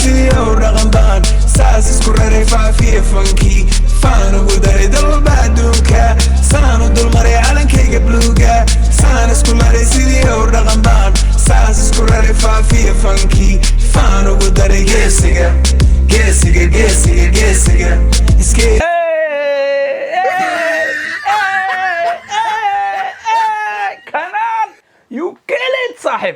سيو رغبان ساس سكرري فافي فانكي فانو قدري دل بعدوكا سانو دل مري علن كي قبلوكا سان سكرري سيو رغبان ساس سكرري فافي فانكي فانو قدري جيسيغا جيسيغا جيسيغا جيسيغا اسكي كنان you kill it صاحب.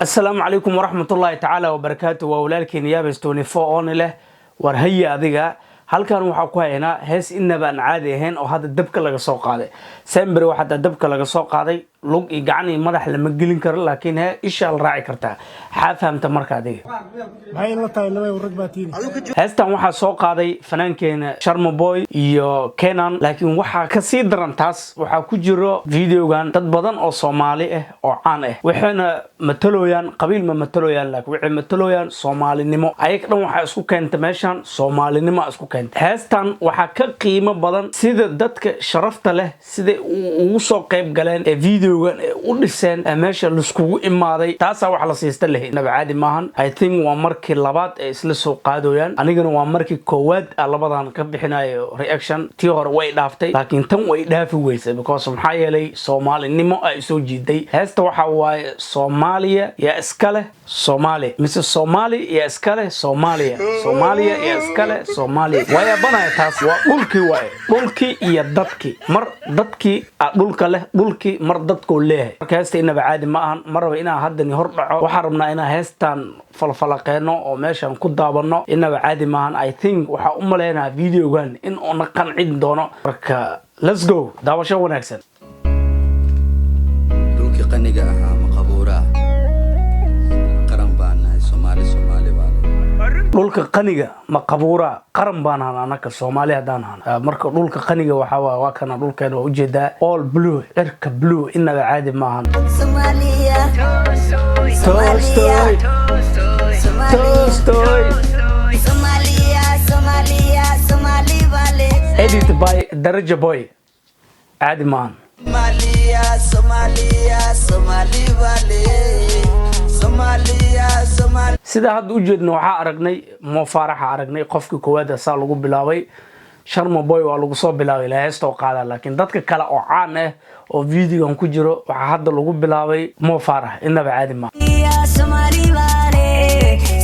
السلام عليكم ورحمة الله تعالى وبركاته وولالكين يابس 24 on له ورهي أذيقا هل كان وحكوا هنا هس إن بان عادي هن أو هذا الدبك اللي سوق هذا سامبر واحد الدبك اللي سوق هذا لوج يجعني مدح لما جلين كر لكن ها إيش الراعي كرتها حافهم تمرك هذه هاي الله تعالى ورقباتين هسه واحد سوق هذا فنان كان شرم بوي يو كينان لكن واحد كثير درنتاس واحد كجرو فيديو كان تدبضن أو صومالي أو عانه وحنا متلويان قبيل ما متلويان لك وعي متلويان صومالي نمو أيك لو واحد اسكو كان تماشان صومالي نمو اسكو كان هستان waxa ka qiimo badan sida dadka sharafta leh sida uu soo qayb galeen ee videogan u dhiseen meesha la isku imaaday taas wax la siista leh naba caadi maahan I think waa markii labaad ee isla soo qaadooyaan anigana waa markii koowaad labadan ka bixinayo reaction tii hore way dhaaftay laakiin tan way dhaafi weysay because maxaa yeelay Soomaalinimo ay soo jiiday heesta waxa waaye Soomaaliya ya iskale Soomaali mise Soomaali ya iskale Soomaaliya Soomaaliya ya iskale Soomaaliya waya banaya taas waa dhulkii waay dhulkii iyo dadkii mar dadkii dhulka leh dhulkii mar dadku leeyahay marka heesta inaba caadi ma ahan marba inaa haddani hor dhaco waxaan rabnaa inaa heestan falfalaqeeno oo meeshan ku daabano inaba caadi ma ahan I think waxa u maleynaa videogan in uu na qancin doono marka let's go daawasho wanaagsan dhulkii qaniga ahaa maqabuura qaran baanahay Soomaali dhulka qaniga ma qabuura qaran baan anaka Soomaali hadaan marka dhulka qaniga waxa waa kana dhulkeena waa u jeedaa all blue cirka blue inaba caadi ma ahan Soomaaliya Tolstoy Soomaaliya Somali vale edit by Daraja Boy caadi ma ahan Somali vale sida hadda u jeedno waxa aragnay Mo Farax aragnay qofkii koowaad saa lagu bilaabay Sharma Boy waa lagu soo bilaabay la heesto qaada laakiin dadka kale oo caan ah oo videogan ku jiro waxa hadda lagu bilaabay Mo Farax inaba caadi ma Somali vale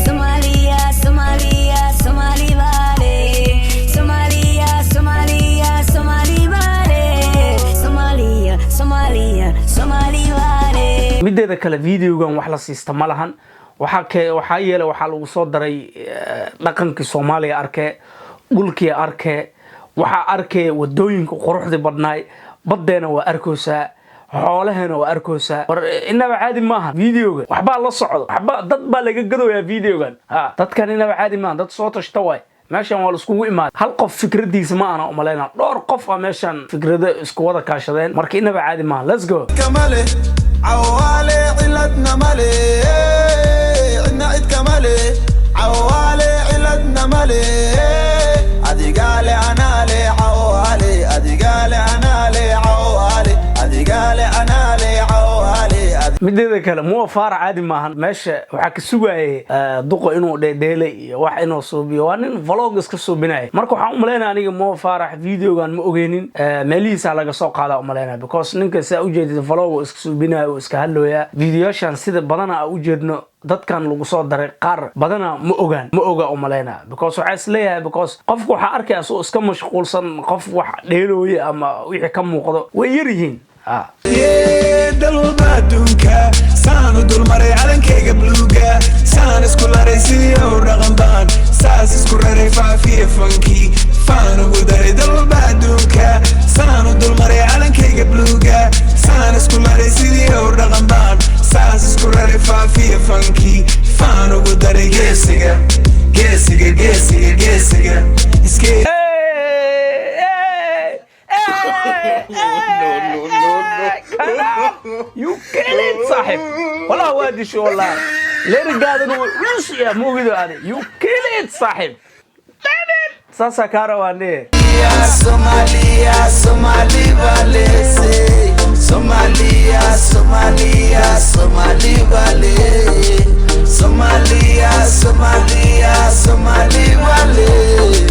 Somalia Somalia Somali vale Somalia Somalia Somali vale Somalia Somalia Somali vale mideeda kale videogan wax la siista ma lahan waxa yeelay waxa lagu soo daray dhaqankii Soomaaliya arkay dhulkii arkay waxa arkay wadooyinka quruxda badnaay badeena waa arkoosa xoolaheena waa arkoosa inaba caadi maaha videoga waxba la socdo waxba dad baa laga gadooyaa videogan dadkan inaba caadi maaha dad soo tashta way meeshan waa isku imaad hal qof fikradiisa ma ana umaleena dhowr qof meeshan fikrada isku wada kaashadeen marka inaba caadi maaha let's go كمالي عوالي علتنا مالي عنا عيد كمالي عوالي علتنا مالي ادي قالي انا لي عوالي ادي قالي انا لي عوالي ادي قالي انا لي عوالي mideeda kale Mo Farax caadi maahan meesha waxa ka sugayay duqo inuu dheedheelay iyo wax inuu suubiyo waa nin vlog iska suubinay marka waxaan u maleynaa aniga Mo Farax videogan ma ogeenin meelihiisa laga soo qaadaa u maleynaa because ninka saa u jeedid vlog iska suubinay oo iska hadlooya videoyashan sida badana u jeedno dadkan lagu soo daray qaar badana ma oga u maleynaa because waxa isleeyahay because qofku waxa arkay asoo iska mashquulsan qof wax dheelooye ama wixii ka muuqdo way yar yihiin دل بعدوكا سانو دل مري علن كي قبلوكا سان اسكو لاريسي او رغبان ساس اسكو راري فافي فانكي فانو قدري دل بعدوكا سانو دل مري علن كي قبلوكا سان اسكو لاريسي او رغبان ساس اسكو راري فافي فانكي فانو قدري جيسيغا جيسيغا جيسيغا جيسيغا اسكي you kill it صاحب والله وادي شو والله ليه قاعد نقول روسيا مو كذا هذا you kill it صاحب damn it sasa karawane Somalia, Somali Valley, say Somalia, Somalia, Somali Valley, Somalia, Somalia, Somali Valley,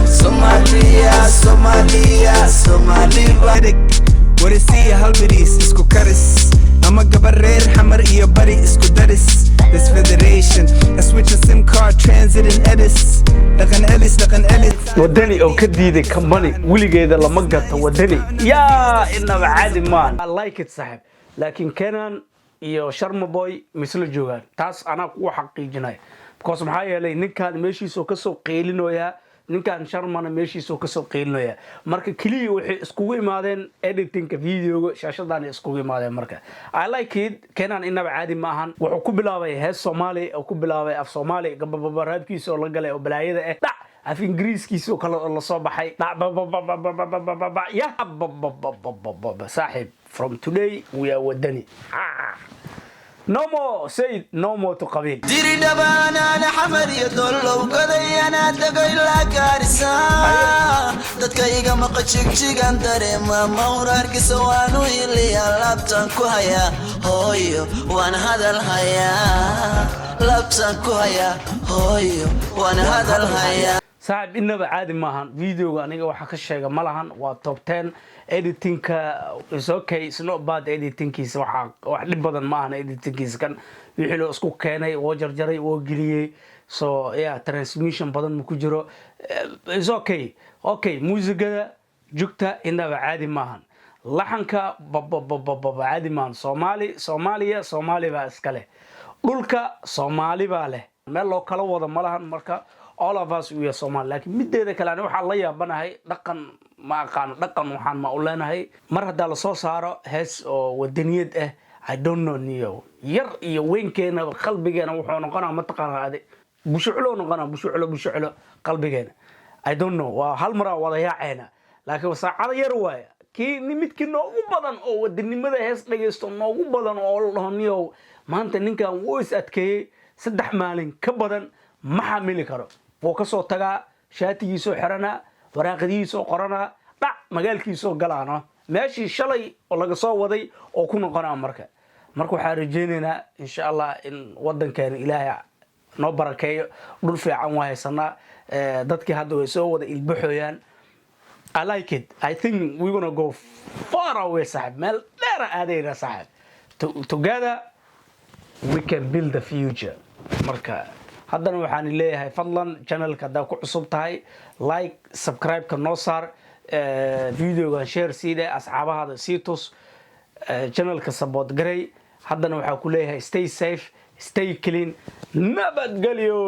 Somalia, Somalia, Somali Valley. What is see halbidis isku karis ama gabareer xamar iyo bari isku daris. This federation I switch a SIM card transit and edis dhaqan elis wadani oo ka diiday company wiligeeda lama gato wadani yaa inaba caadi maan I like it sahib laakiin Kenan iyo Sharma Boy misla joogan taas ana ku xaqiijinay because maxaa yeelay ninkan meeshiisa ka soo qeylinoya ninkan Sharmana meeshiisa ka soo qeylinoya marka kaliya waxay iskugu imaadeen editingka videoga shaashadan iskugu imaadeen marka I like it Kenan inaba caadi maahan wuxuu ku bilaabay hees Soomaali oo ku bilaabay af Soomaali gababaraadkiisa oo la galay oo balaayada af ingiriiskiisa oo kale la soo baxay ya saaxib from today we are wadani no more say no more to qabil diri dabana na xamar iyo dolow gadayana dagay la gaarisa dadka iga maqajigjigan dareema mawrarkiisa waanu iliya labtan ku haya hooyo waan hadal haya labtan ku haya hooyo waan hadal haya صاحب إنما عادي ماهن فيديو أنا جوا حكشة ملهن وتوب 10 editing is okay it's not bad editing كيس واحد بدن ماهن editing كيس كان يحلو اسكو كاني وجر جري وجري so yeah transmission بدن مكجرو is okay موسيقى جوكتا إنما عادي ماهن لحنك عادي ماهن Somali بس كله دولك Somali باله ما لو كلا وضع ملهن مركا all of us we are Somali laakiin mideeda kale aan waxa la yaabanahay dhaqan ma aqaan dhaqan waxaan ma u leenahay mar hadaa la soo saaro hees oo wadaniyad ah I don't know niyo yar iyo weynkeena qalbigeena wuxuu noqonaa ma taqaanaade bushuculo qalbigeena I don't know waa hal mar wada yaaceena laakiin saacada yar waay kii midkii noogu badan oo wadanimada hees dhageysto noogu badan oo la niyo maanta ninkan wuu is adkeeyay 3 maalin ka badan ma xamili karo oo ka soo taga shaatigiisa xirana waraaqadiisa qorana dhac magaalkiisa galaano meeshii shalay oo laga soo waday oo ku noqonaa marka waxa rajeenayna insha Allah in wadankeena Ilaahay noo barakeeyo dhul fiican waa haysanaa dadkii hadda way soo wada ilbaxooyaan I like it I think we're going to go far away sahib meel dheer aadayna sahib together we can build the future marka haddana waxaan leeyahay fadlan channelka hadaa ku cusub tahay like subscribe ka noo saar videoga share siida asxaabahaada sii tus channelka support garay haddana waxaan ku leeyahay stay safe stay clean nabadgelyo